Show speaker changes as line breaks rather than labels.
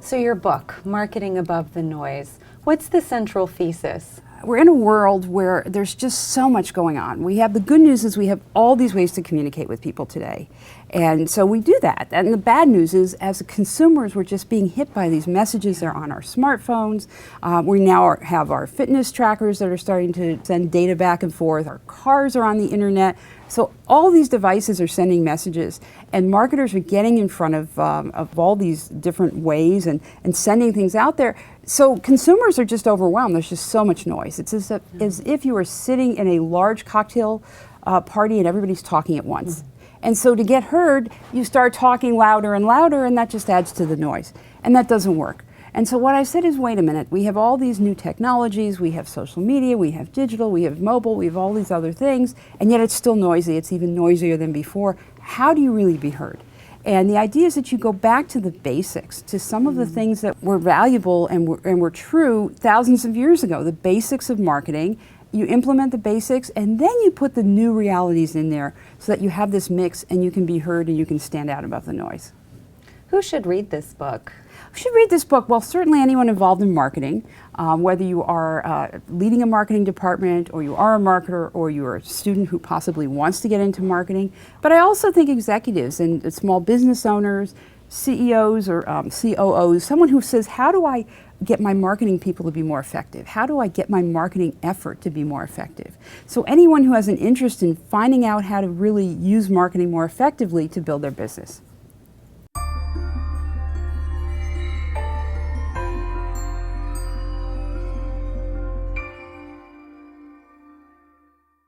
So your book, Marketing Above the Noise, what's the central thesis?
We're in a world where there's just so much going on. We have the good news is we have all these ways to communicate with people today. And so we do that. And the bad news is as consumers, we're just being hit by these messages. They're on our smartphones. We now have our fitness trackers that are starting to send data back and forth. Our cars are on the internet. So all these devices are sending messages, and marketers are getting in front of all these different ways and sending things out there. So consumers are just overwhelmed. There's just so much noise. It's as if you are sitting in a large cocktail party and everybody's talking at once. And so to get heard, you start talking louder and louder, and that just adds to the noise. And that doesn't work. And so what I said is, wait a minute, we have all these new technologies, we have social media, we have digital, we have mobile, we have all these other things, and yet it's still noisy. It's even noisier than before. How do you really be heard? And the idea is that you go back to the basics, to some of the things that were valuable and were true thousands of years ago, the basics of marketing. You implement the basics, and then you put the new realities in there so that you have this mix and you can be heard and you can stand out above the noise.
Who should read this book?
You should read this book. Well, certainly anyone involved in marketing, whether you are leading a marketing department, or you are a marketer, or you're a student who possibly wants to get into marketing. But I also think executives and small business owners, CEOs or COOs, someone who says, how do I get my marketing people to be more effective? How do I get my marketing effort to be more effective? So anyone who has an interest in finding out how to really use marketing more effectively to build their business.